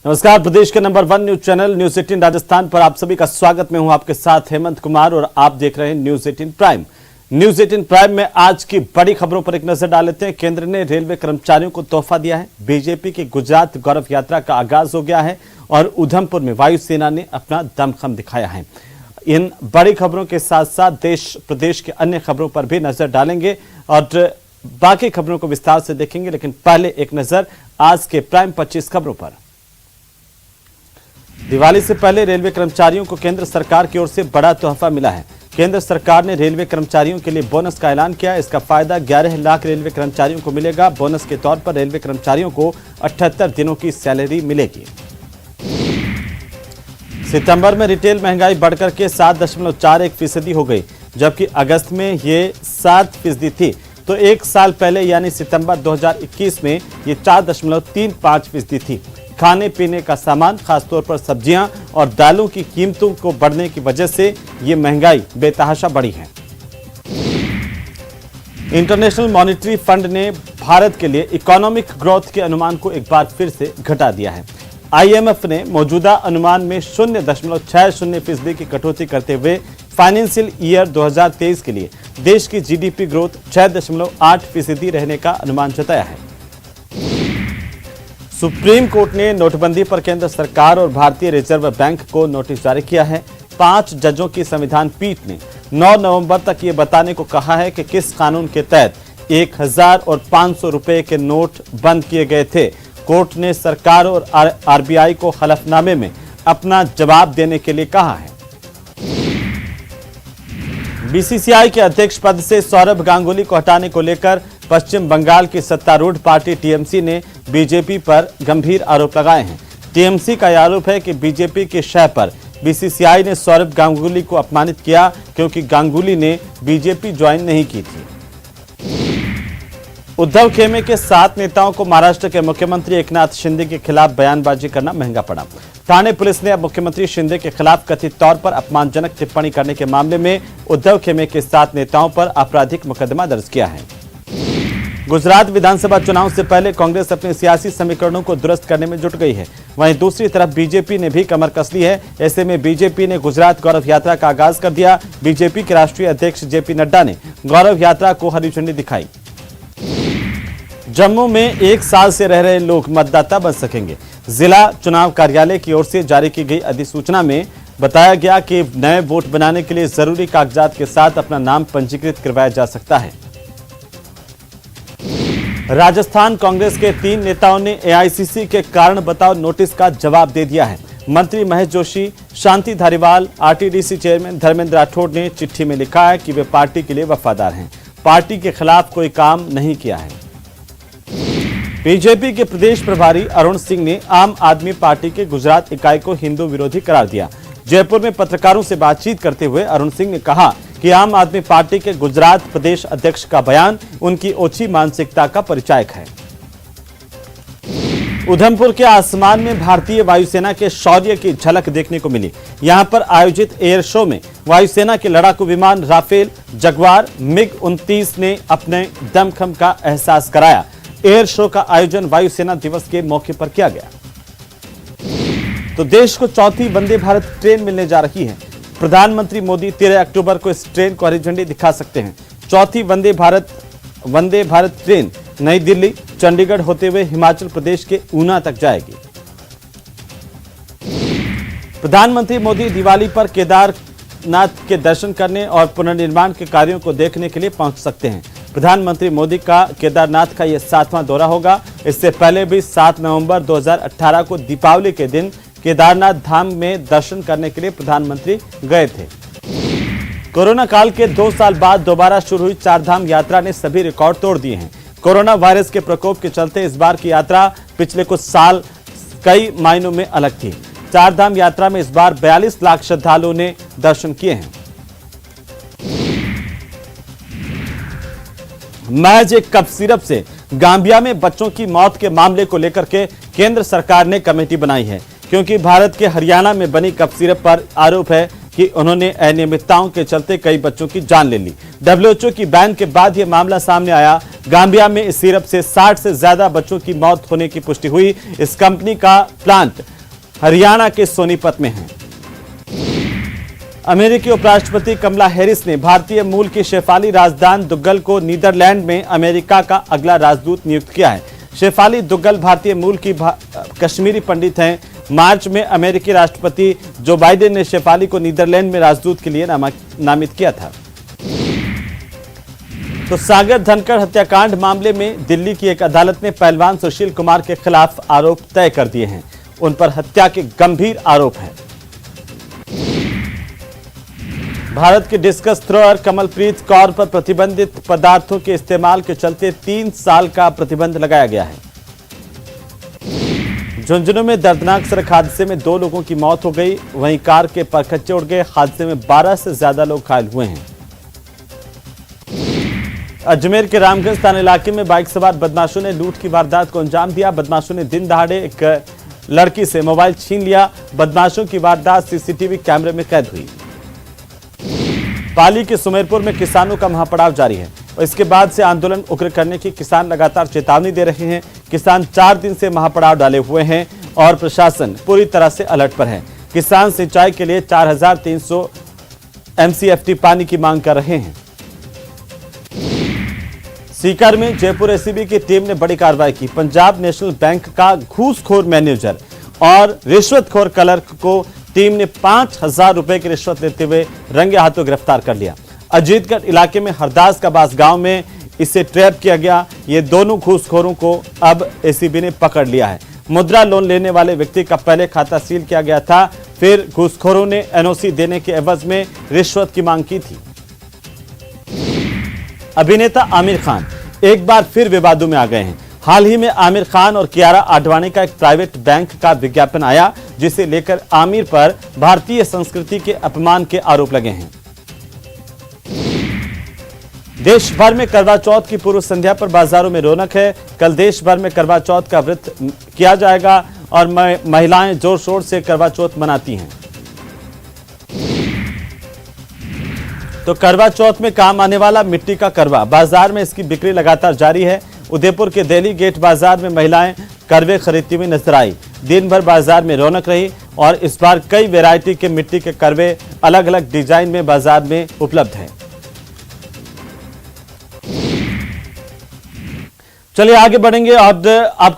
नमस्कार, प्रदेश के number 1 news channel news 18 Rajasthan पर आप सभी का स्वागत। मैं हूं आपके साथ हेमंत कुमार और आप देख रहे हैं न्यूज 18 प्राइम। न्यूज 18 प्राइम में आज की बड़ी खबरों पर एक नजर डाल लेते हैं। केंद्र ने रेलवे कर्मचारियों को तोहफा दिया है। बीजेपी की गुजरात गौरव यात्रा का आगाज हो गया है और उधमपुर में वायुसेना ने अपना दमखम दिखाया है। इन बड़ी खबरों के साथ साथ देश प्रदेश के अन्य खबरों पर भी नजर डालेंगे और बाकी खबरों को विस्तार से देखेंगे, लेकिन पहले एक नजर आज के प्राइम 25 खबरों पर। दिवाली से पहले रेलवे कर्मचारियों को केंद्र सरकार की ओर से बड़ा तोहफा मिला है। केंद्र सरकार ने रेलवे कर्मचारियों के लिए बोनस का ऐलान किया है। इसका फायदा 11 लाख रेलवे कर्मचारियों को मिलेगा। बोनस के तौर पर रेलवे कर्मचारियों को 78 दिनों की सैलरी मिलेगी। सितंबर में रिटेल महंगाई बढ़कर के 7.41% हो गई, जबकि अगस्त में ये 7% थी। तो एक साल पहले यानी सितंबर 2021 में ये 4.35% थी। खाने पीने का सामान, खासतौर पर सब्जियां और दालों की कीमतों को बढ़ने की वजह से ये महंगाई बेतहाशा बढ़ी है। इंटरनेशनल मॉनेटरी फंड ने भारत के लिए इकोनॉमिक ग्रोथ के अनुमान को एक बार फिर से घटा दिया है। आईएमएफ ने मौजूदा अनुमान में 0.60% की कटौती करते हुए फाइनेंशियल ईयर 2023 के लिए देश की जीडीपी ग्रोथ 6.8% रहने का अनुमान जताया है। सुप्रीम कोर्ट ने नोटबंदी पर केंद्र सरकार और भारतीय रिजर्व बैंक को नोटिस जारी किया है। 5 जजों की संविधान पीठ ने 9 नवंबर तक ये बताने को कहा है कि किस कानून के तहत 1000 और 500 रुपए के नोट बंद किए गए थे। कोर्ट ने सरकार और आरबीआई को हलफनामे में अपना जवाब देने के लिए कहा है। बीसीसीआई के अध्यक्ष पद से सौरभ गांगुली को हटाने को लेकर पश्चिम बंगाल की सत्तारूढ़ पार्टी टीएमसी ने बीजेपी पर गंभीर आरोप लगाए हैं। टीएमसी का यह आरोप है कि बीजेपी के शह पर बीसीसीआई ने सौरभ गांगुली को अपमानित किया, क्योंकि गांगुली ने बीजेपी ज्वाइन नहीं की थी। उद्धव खेमे के 7 नेताओं को महाराष्ट्र के मुख्यमंत्री एकनाथ शिंदे के खिलाफ बयानबाजी करना महंगा पड़ा। ठाणे पुलिस ने अब मुख्यमंत्री शिंदे के खिलाफ कथित तौर पर अपमानजनक टिप्पणी करने के मामले में उद्धव खेमे के 7 नेताओं पर आपराधिक मुकदमा दर्ज किया है। गुजरात विधानसभा चुनाव से पहले कांग्रेस अपने सियासी समीकरणों को दुरुस्त करने में जुट गई है। वहीं दूसरी तरफ बीजेपी ने भी कमर कस ली है। ऐसे में बीजेपी ने गुजरात गौरव यात्रा का आगाज कर दिया। बीजेपी के राष्ट्रीय अध्यक्ष जेपी नड्डा ने गौरव यात्रा को हरी झंडी दिखाई। जम्मू में 1 साल से रह रहे लोग मतदाता बन सकेंगे। जिला चुनाव कार्यालय की ओर से जारी की गई अधिसूचना में बताया गया कि नए वोट बनाने के लिए जरूरी कागजात के साथ अपना नाम पंजीकृत करवाया जा सकता है। राजस्थान कांग्रेस के 3 नेताओं ने एआईसीसी के कारण बताओ नोटिस का जवाब दे दिया है। मंत्री महेश जोशी, शांति धारीवाल, आरटीडीसी चेयरमैन धर्मेंद्र राठौड़ ने चिट्ठी में लिखा है कि वे पार्टी के लिए वफादार हैं, पार्टी के खिलाफ कोई काम नहीं किया है। बीजेपी के प्रदेश प्रभारी अरुण सिंह ने आम आदमी पार्टी के गुजरात इकाई को हिंदू विरोधी करार दिया। जयपुर में पत्रकारों से बातचीत करते हुए अरुण सिंह ने कहा कि आम आदमी पार्टी के गुजरात प्रदेश अध्यक्ष का बयान उनकी ओछी मानसिकता का परिचायक है। उधमपुर के आसमान में भारतीय वायुसेना के शौर्य की झलक देखने को मिली। यहां पर आयोजित एयर शो में वायुसेना के लड़ाकू विमान राफेल, जगुआर, मिग-29 ने अपने दमखम का एहसास कराया। एयर शो का आयोजन वायुसेना दिवस के मौके पर किया गया। तो देश को 4थी वंदे भारत ट्रेन मिलने जा रही है। प्रधानमंत्री मोदी 13 अक्टूबर को इस ट्रेन को हरी झंडी दिखा सकते हैं। 4थी वंदे भारत ट्रेन नई दिल्ली, चंडीगढ़ होते हुए हिमाचल प्रदेश के ऊना तक जाएगी। प्रधानमंत्री मोदी दिवाली पर केदारनाथ के दर्शन करने और पुनर्निर्माण के कार्यों को देखने के लिए पहुंच सकते हैं। प्रधानमंत्री मोदी का केदारनाथ का यह 7वां दौरा होगा। इससे पहले भी 7 नवंबर 2018 को दीपावली के दिन केदारनाथ धाम में दर्शन करने के लिए प्रधानमंत्री गए थे। कोरोना काल के 2 साल बाद दोबारा शुरू हुई 4 धाम यात्रा ने सभी रिकॉर्ड तोड़ दिए हैं। कोरोना वायरस के प्रकोप के चलते इस बार की यात्रा पिछले कुछ साल कई मायनों में अलग थी। 4 धाम यात्रा में इस बार 42 लाख श्रद्धालुओं ने दर्शन किए हैं। महज एक कप सिरप से गांबिया में बच्चों की मौत के मामले को लेकर के केंद्र सरकार ने कमेटी बनाई है, क्योंकि भारत के हरियाणा में बनी कप सिरप पर आरोप है कि उन्होंने अनियमितताओं के चलते कई बच्चों की जान ले ली। WHO की बैन के बाद यह मामला सामने आया। गांबिया में इस सिरप से 60 से ज्यादा बच्चों की मौत होने की पुष्टि हुई। इस कंपनी का प्लांट हरियाणा के सोनीपत में है। अमेरिकी उपराष्ट्रपति कमला हैरिस ने भारतीय मूल की शेफाली राजदान दुग्गल को नीदरलैंड में अमेरिका का अगला राजदूत नियुक्त किया है। शेफाली दुग्गल भारतीय मूल की कश्मीरी पंडित हैं। मार्च में अमेरिकी राष्ट्रपति जो बाइडेन ने शेफाली को नीदरलैंड में राजदूत के लिए नामित किया था। तो सागर धनखड़ हत्याकांड मामले में दिल्ली की एक अदालत ने पहलवान सुशील कुमार के खिलाफ आरोप तय कर दिए हैं। उन पर हत्या के गंभीर आरोप हैं। भारत के डिस्कस थ्रोअर कमलप्रीत कौर पर प्रतिबंधित पदार्थों के इस्तेमाल के चलते 3 साल का प्रतिबंध लगाया गया है। झुंझुनू में दर्दनाक सड़क हादसे में 2 लोगों की मौत हो गई, वहीं कार के परखच्चे उड़ गए। हादसे में 12 से ज्यादा लोग घायल हुए हैं। अजमेर के रामगंज थाना इलाके में बाइक सवार बदमाशों ने लूट की वारदात को अंजाम दिया। बदमाशों ने दिन दहाड़े एक लड़की से मोबाइल छीन लिया। बदमाशों की वारदात सीसीटीवी कैमरे में कैद हुई। पाली के सुमेरपुर में किसानों का महापड़ाव जारी है और इसके बाद से आंदोलन उग्र करने की किसान लगातार चेतावनी दे रहे हैं। किसान 4 दिन से महापड़ाव डाले हुए हैं और प्रशासन पूरी तरह से अलर्ट पर है। किसान सिंचाई के लिए 4300 MCFT पानी की मांग कर रहे हैं। सीकर में जयपुर एसीबी की टीम ने बड़ी कार्रवाई की। पंजाब नेशनल बैंक का घूसखोर मैनेजर और रिश्वतखोर क्लर्क को टीम ने 5000 रुपए की रिश्वत लेते हुए रंगे हाथों गिरफ्तार कर लिया। अजीतगढ़ इलाके में हरदास का बास गांव में इसे ट्रैप किया गया। ये दोनों घूसखोरों को अब एसीबी ने पकड़ लिया है। मुद्रा लोन लेने वाले व्यक्ति का पहले खाता सील किया गया था, फिर घूसखोरों ने एनओसी देने के एवज में रिश्वत की मांग की थी। अभिनेता आमिर खान एक बार फिर विवादों में आ गए हैं। हाल ही में आमिर खान और कियारा आडवाणी का एक प्राइवेट बैंक का विज्ञापन आया, जिसे लेकर आमिर पर भारतीय संस्कृति के अपमान के आरोप लगे हैं। देश भर में करवा चौथ की पूर्व संध्या पर बाजारों में रौनक है। कल देश भर में करवा चौथ का व्रत किया जाएगा और महिलाएं जोर शोर से करवा चौथ मनाती हैं। तो करवा चौथ में काम आने वाला मिट्टी का करवा, बाजार में इसकी बिक्री लगातार जारी है। उदयपुर के दिल्ली गेट बाजार में महिलाएं करवे खरीदती हुई नजर आई। दिन भर बाजार में रौनक रही और इस बार कई वैरायटी के मिट्टी के करवे अलग अलग डिजाइन में बाजार में उपलब्ध हैं। चलिए आगे बढ़ेंगे और आप